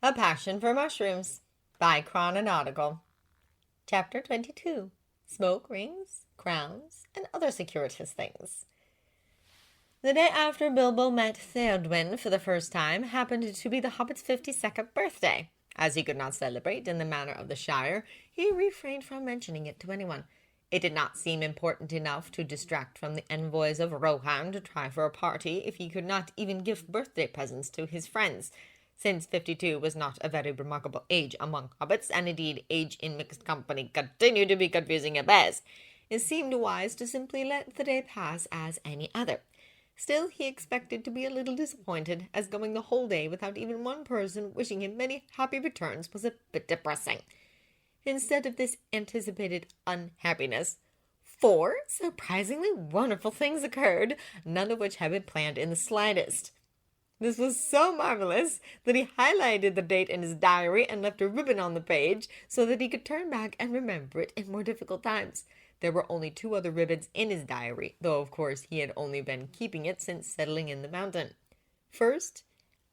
A Passion for Mushrooms by Chrononautical. Chapter 22. Smoke Rings, Crowns, and Other Circuitous Things. The day after Bilbo met Theodwyn for the first time happened to be the hobbit's 52nd birthday. As he could not celebrate in the manner of the Shire, he refrained from mentioning it to anyone. It did not seem important enough to distract from the envoys of Rohan to try for a party if he could not even give birthday presents to his friends. Since 52 was not a very remarkable age among hobbits, and indeed age in mixed company continued to be confusing at best, it seemed wise to simply let the day pass as any other. Still, he expected to be a little disappointed, as going the whole day without even one person wishing him many happy returns was a bit depressing. Instead of this anticipated unhappiness, 4 surprisingly wonderful things occurred, none of which had been planned in the slightest. This was so marvelous that he highlighted the date in his diary and left a ribbon on the page so that he could turn back and remember it in more difficult times. There were only 2 other ribbons in his diary, though of course he had only been keeping it since settling in the mountain. First,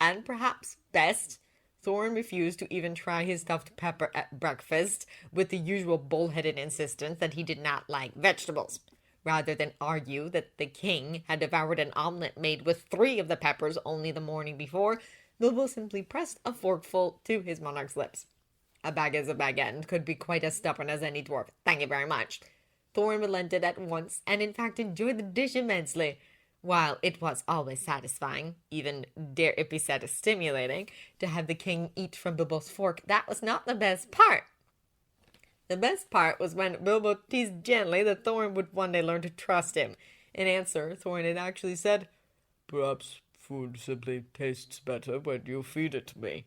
and perhaps best, Thorin refused to even try his stuffed pepper at breakfast with the usual bullheaded insistence that he did not like vegetables. Rather than argue that the king had devoured an omelet made with 3 of the peppers only the morning before, Bilbo simply pressed a forkful to his monarch's lips. A bag is a bag and could be quite as stubborn as any dwarf. Thank you very much. Thorin relented at once, and in fact enjoyed the dish immensely. While it was always satisfying, even dare it be said stimulating, to have the king eat from Bilbo's fork, that was not the best part. The best part was when Bilbo teased gently that Thorin would one day learn to trust him. In answer, Thorin had actually said, "Perhaps food simply tastes better when you feed it to me."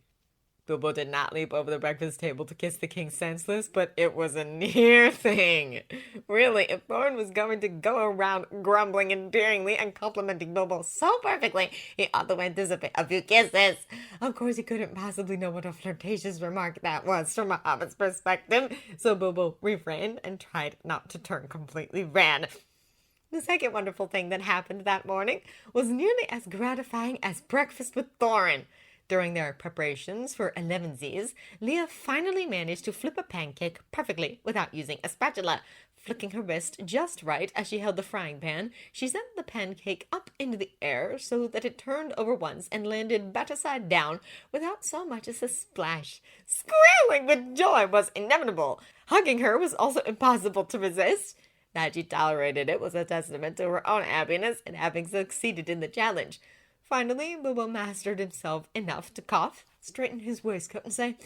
Bilbo did not leap over the breakfast table to kiss the king senseless, but it was a near thing. Really, if Thorin was going to go around grumbling endearingly and complimenting Bilbo so perfectly, he ought to anticipate a few kisses. Of course, he couldn't possibly know what a flirtatious remark that was from a hobbit's perspective, so Bilbo refrained and tried not to turn completely red. The second wonderful thing that happened that morning was nearly as gratifying as breakfast with Thorin. During their preparations for elevensies, Leah finally managed to flip a pancake perfectly without using a spatula. Flicking her wrist just right as she held the frying pan, she sent the pancake up into the air so that it turned over once and landed batter side down without so much as a splash. Squealing with joy was inevitable. Hugging her was also impossible to resist. That she tolerated it was a testament to her own happiness in having succeeded in the challenge. Finally, Bilbo mastered himself enough to cough, straighten his waistcoat, and say,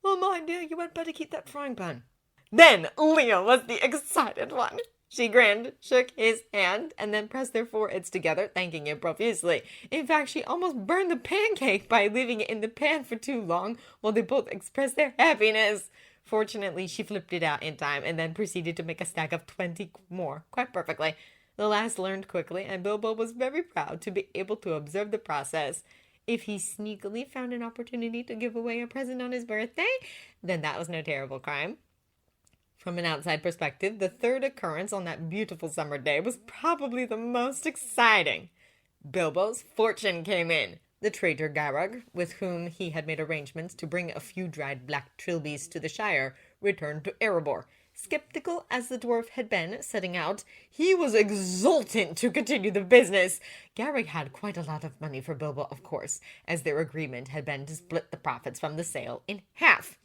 "Oh, my dear, you had better keep that frying pan." Then Leah was the excited one. She grinned, shook his hand, and then pressed their foreheads together, thanking him profusely. In fact, she almost burned the pancake by leaving it in the pan for too long, while they both expressed their happiness. Fortunately, she flipped it out in time, and then proceeded to make a stack of 20 more, quite perfectly. The last learned quickly, and Bilbo was very proud to be able to observe the process. If he sneakily found an opportunity to give away a present on his birthday, then that was no terrible crime. From an outside perspective, the third occurrence on that beautiful summer day was probably the most exciting. Bilbo's fortune came in. The traitor Garreg, with whom he had made arrangements to bring a few dried black trilbies to the Shire, returned to Erebor. Skeptical as the dwarf had been setting out, he was exultant to continue the business. Garreg had quite a lot of money for Bilbo, of course, as their agreement had been to split the profits from the sale in half.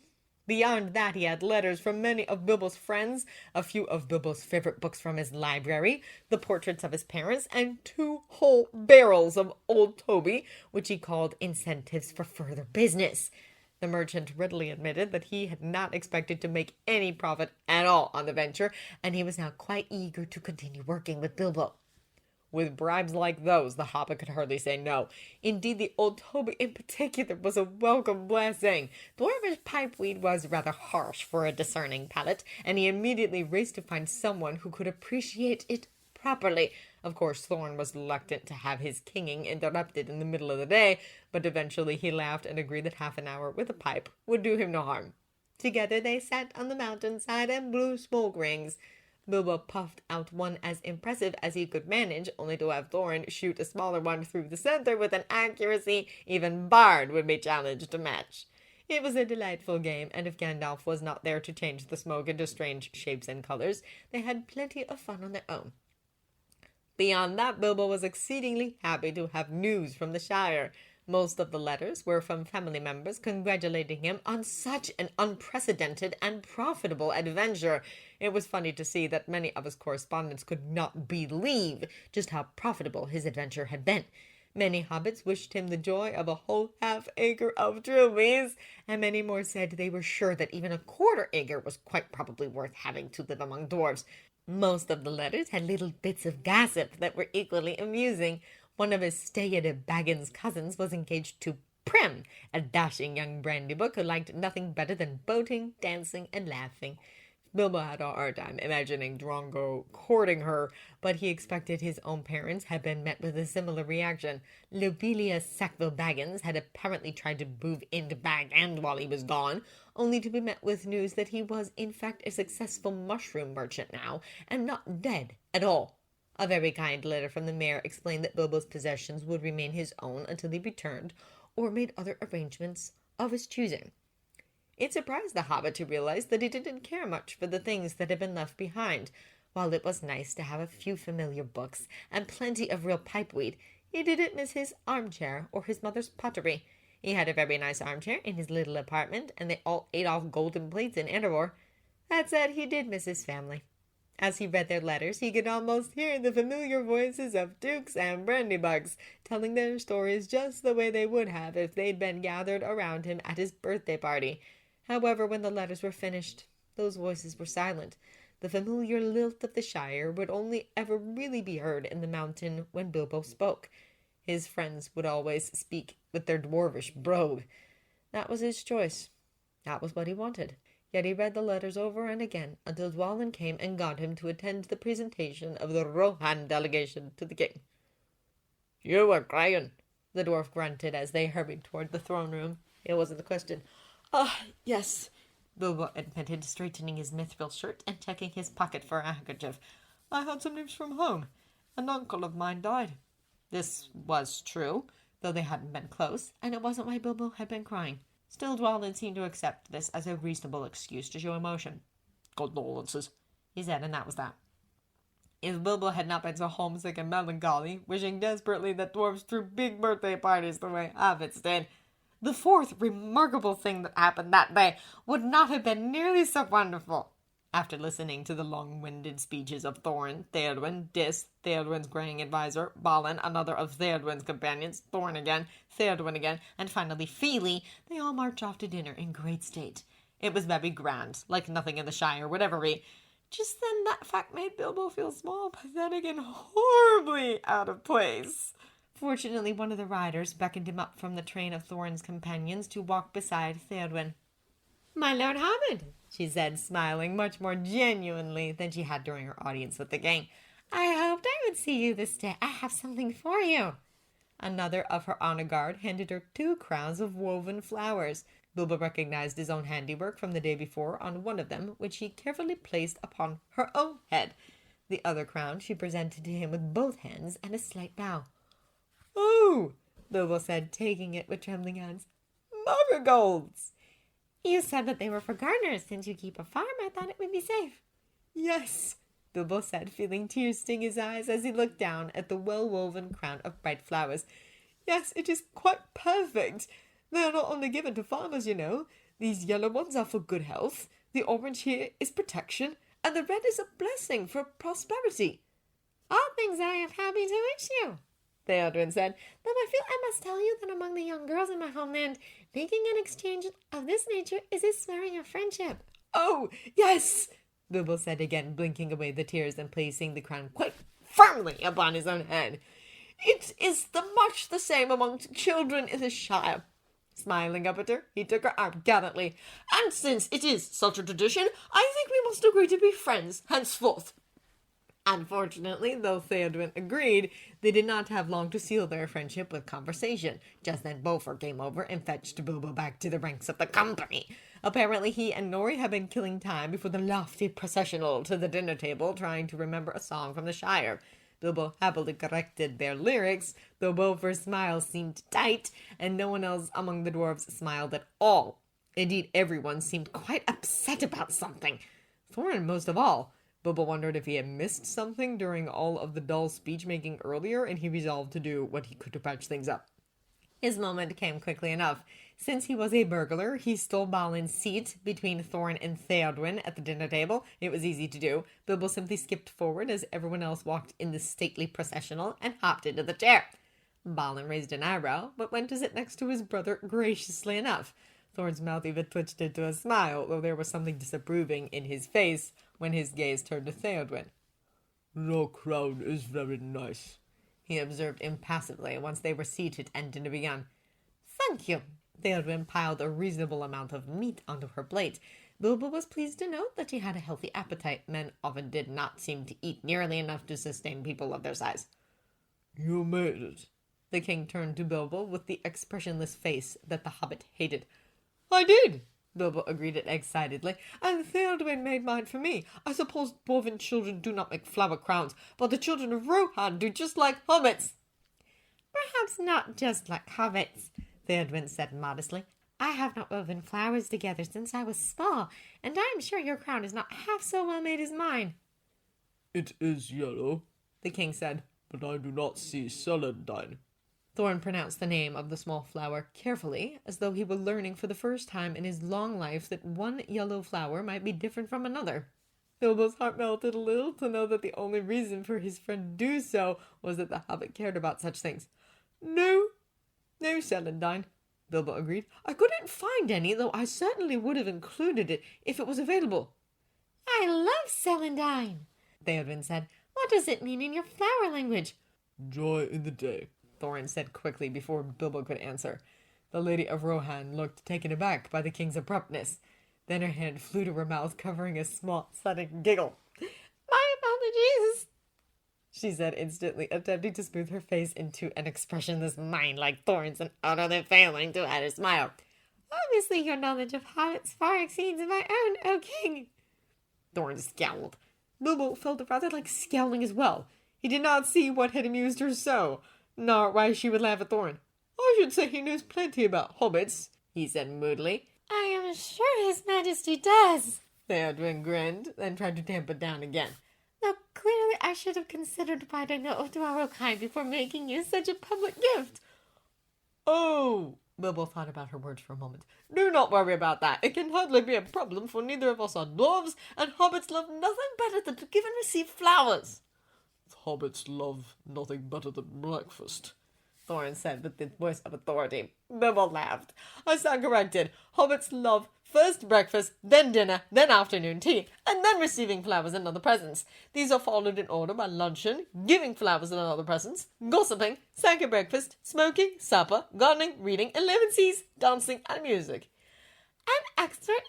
Beyond that, he had letters from many of Bilbo's friends, a few of Bilbo's favorite books from his library, the portraits of his parents, and 2 whole barrels of old Toby, which he called incentives for further business. The merchant readily admitted that he had not expected to make any profit at all on the venture, and he was now quite eager to continue working with Bilbo. With bribes like those, the hobbit could hardly say no. Indeed, the old Toby in particular was a welcome blessing. Dwarvish pipeweed was rather harsh for a discerning palate, and he immediately raced to find someone who could appreciate it properly. Of course, Thorin was reluctant to have his kinging interrupted in the middle of the day, but eventually he laughed and agreed that half an hour with a pipe would do him no harm. Together they sat on the mountainside and blew smoke rings. Bilbo puffed out one as impressive as he could manage, only to have Thorin shoot a smaller one through the center with an accuracy even Bard would be challenged to match. It was a delightful game, and if Gandalf was not there to change the smoke into strange shapes and colors, they had plenty of fun on their own. Beyond that, Bilbo was exceedingly happy to have news from the Shire. Most of the letters were from family members congratulating him on such an unprecedented and profitable adventure. It was funny to see that many of his correspondents could not believe just how profitable his adventure had been. Many hobbits wished him the joy of a whole half-acre of rubies, and many more said they were sure that even a quarter-acre was quite probably worth having to live among dwarves. Most of the letters had little bits of gossip that were equally amusing. One of his stay-at-a-Baggins cousins was engaged to Prim, a dashing young brandybuck who liked nothing better than boating, dancing, and laughing. Bilbo had a hard time imagining Drongo courting her, but he expected his own parents had been met with a similar reaction. Lobelia Sackville-Baggins had apparently tried to move into Bag End while he was gone, only to be met with news that he was in fact a successful mushroom merchant now, and not dead at all. A very kind letter from the mayor explained that Bilbo's possessions would remain his own until he returned, or made other arrangements of his choosing. It surprised the hobbit to realize that he didn't care much for the things that had been left behind. While it was nice to have a few familiar books and plenty of real pipeweed, he didn't miss his armchair or his mother's pottery. He had a very nice armchair in his little apartment, and they all ate off golden plates in Erebor. That said, he did miss his family. As he read their letters, he could almost hear the familiar voices of dukes and brandybucks, telling their stories just the way they would have if they'd been gathered around him at his birthday party. However, when the letters were finished, those voices were silent. The familiar lilt of the Shire would only ever really be heard in the mountain when Bilbo spoke. His friends would always speak with their dwarvish brogue. That was his choice. That was what he wanted. Yet he read the letters over and again until Dwalin came and got him to attend the presentation of the Rohan delegation to the king. "You were crying," the dwarf grunted as they hurried toward the throne room. It wasn't a question. Yes," Bilbo admitted, straightening his mithril shirt and checking his pocket for a handkerchief. "I had some news from home. An uncle of mine died." This was true, though they hadn't been close, and it wasn't why Bilbo had been crying. Still, Dwalin seemed to accept this as a reasonable excuse to show emotion. "Condolences," he said, and that was that. If Bilbo had not been so homesick and melancholy, wishing desperately that dwarves threw big birthday parties the way hobbits did, the fourth remarkable thing that happened that day would not have been nearly so wonderful. After listening to the long-winded speeches of Thorin, Theodwyn, Dis, Theodwyn's graying advisor, Balin, another of Theodwyn's companions, Thorin again, Theodwyn again, and finally Feely, they all marched off to dinner in great state. It was very grand, like nothing in the Shire would ever be. Just then that fact made Bilbo feel small, pathetic, and horribly out of place. Fortunately, one of the riders beckoned him up from the train of Thorin's companions to walk beside Theodwyn. "My Lord Hobbit," she said, smiling much more genuinely than she had during her audience with the gang. "I hoped I would see you this day. I have something for you." Another of her honor guard handed her 2 crowns of woven flowers. Bilbo recognized his own handiwork from the day before on one of them, which he carefully placed upon her own head. The other crown she presented to him with both hands and a slight bow. "Oh," Bilbo said, taking it with trembling hands. "Marigolds!" "You said that they were for gardeners. Since you keep a farm, I thought it would be safe." "Yes," Bilbo said, feeling tears sting his eyes as he looked down at the well-woven crown of bright flowers. "Yes, it is quite perfect. They are not only given to farmers, you know. These yellow ones are for good health, the orange here is protection, and the red is a blessing for prosperity." "All things I am happy to wish you," Theodwyn said, "though I feel I must tell you that among the young girls in my homeland, making an exchange of this nature is a swearing of friendship." "Oh, yes," Bilbo said again, blinking away the tears and placing the crown quite firmly upon his own head. "It is much the same among children in the Shire." Smiling up at her, he took her arm gallantly. "And since it is such a tradition, I think we must agree to be friends henceforth." Unfortunately, though Theodwyn agreed, they did not have long to seal their friendship with conversation. Just then Beaufort came over and fetched Bilbo back to the ranks of the company. Apparently he and Nori had been killing time before the lofty processional to the dinner table, trying to remember a song from the Shire. Bilbo happily corrected their lyrics, though Beaufort's smile seemed tight, and no one else among the dwarves smiled at all. Indeed, everyone seemed quite upset about something. Thorin most of all. Bilbo wondered if he had missed something during all of the dull speech-making earlier, and he resolved to do what he could to patch things up. His moment came quickly enough. Since he was a burglar, he stole Balin's seat between Thorin and Theodwyn at the dinner table. It was easy to do. Bilbo simply skipped forward as everyone else walked in the stately processional and hopped into the chair. Balin raised an eyebrow, but went to sit next to his brother graciously enough. Thorin's mouth even twitched into a smile, though there was something disapproving in his face when his gaze turned to Theodwyn. "The crown is very nice," he observed impassively once they were seated and dinner began. "Thank you." Theodwyn piled a reasonable amount of meat onto her plate. Bilbo was pleased to note that she had a healthy appetite. Men often did not seem to eat nearly enough to sustain people of their size. "You made it." The king turned to Bilbo with the expressionless face that the hobbit hated. "I did," Bilbo agreed excitedly. "and Theodwyn made mine for me. I suppose dwarven children do not make flower crowns, but the children of Rohan do, just like hobbits." "Perhaps not just like hobbits," Theodwyn said modestly. "I have not woven flowers together since I was small, and I am sure your crown is not half so well made as mine." "It is yellow," the king said, "but I do not see celandine." Thorin pronounced the name of the small flower carefully, as though he were learning for the first time in his long life that one yellow flower might be different from another. Bilbo's heart melted a little to know that the only reason for his friend to do so was that the hobbit cared about such things. No celandine," Bilbo agreed. "I couldn't find any, though I certainly would have included it if it was available." "I love celandine," Theodwyn said. "What does it mean in your flower language?" "Joy in the day," Thorin said quickly before Bilbo could answer. The Lady of Rohan looked taken aback by the king's abruptness. Then her hand flew to her mouth, covering a small, sudden giggle. "My apologies," she said instantly, attempting to smooth her face into an expressionless mind like Thorin's and utterly failing to hide a smile. "Obviously your knowledge of hobbits far exceeds my own, O king." Thorin scowled. Bilbo felt rather like scowling as well. He did not see what had amused her so, nor why she would laugh at Thorin. "I should say he knows plenty about hobbits," he said moodily. "I am sure his majesty does," Theodwyn grinned, then tried to tamp it down again. "Though clearly I should have considered what I know of Dwarven before making you such a public gift." "Oh," Bilbo thought about her words for a moment. "Do not worry about that. It can hardly be a problem, for neither of us are dwarves, and hobbits love nothing better than to give and receive flowers." "Hobbits love nothing better than breakfast," Thorin said with the voice of authority. Bilbo laughed. "I stand corrected. Hobbits love first breakfast, then dinner, then afternoon tea, and then receiving flowers and other presents. These are followed in order by luncheon, giving flowers and other presents, gossiping, second breakfast, smoking, supper, gardening, reading, 11 C's, dancing, and music." "An expert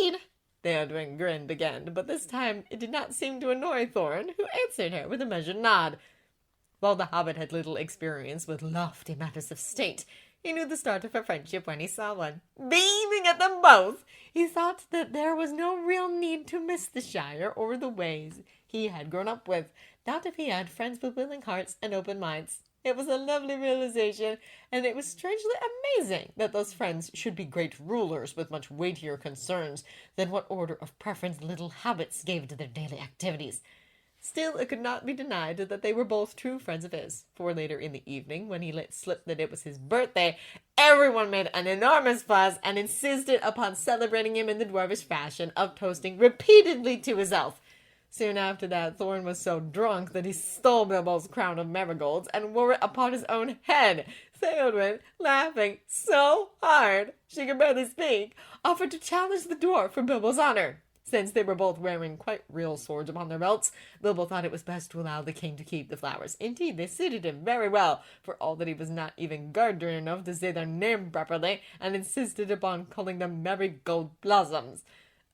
indeed!" Theodwyn grinned again, but this time it did not seem to annoy Thorin, who answered her with a measured nod. While the hobbit had little experience with lofty matters of state, he knew the start of a friendship when he saw one. Beaming at them both, he thought that there was no real need to miss the Shire or the ways he had grown up with, not if he had friends with willing hearts and open minds. It was a lovely realization, and it was strangely amazing that those friends should be great rulers with much weightier concerns than what order of preference little hobbits gave to their daily activities. Still, it could not be denied that they were both true friends of his, for later in the evening, when he let slip that it was his birthday, everyone made an enormous fuss and insisted upon celebrating him in the dwarvish fashion of toasting repeatedly to his elf. Soon after that, Thorin was so drunk that he stole Bilbo's crown of marigolds and wore it upon his own head. Theodwyn, laughing so hard she could barely speak, offered to challenge the dwarf for Bilbo's honor. Since they were both wearing quite real swords upon their belts, Bilbo thought it was best to allow the king to keep the flowers. Indeed, they suited him very well, for all that he was not even gardener enough to say their name properly, and insisted upon calling them marigold blossoms.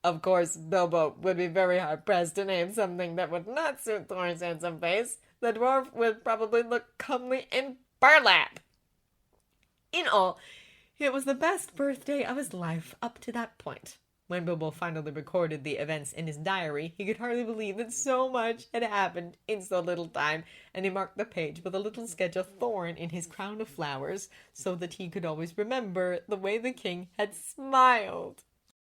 Of course, Bilbo would be very hard-pressed to name something that would not suit Thorin's handsome face. The dwarf would probably look comely in burlap. In all, it was the best birthday of his life up to that point. When Bilbo finally recorded the events in his diary, he could hardly believe that so much had happened in so little time, and he marked the page with a little sketch of Thorin in his crown of flowers, so that he could always remember the way the king had smiled.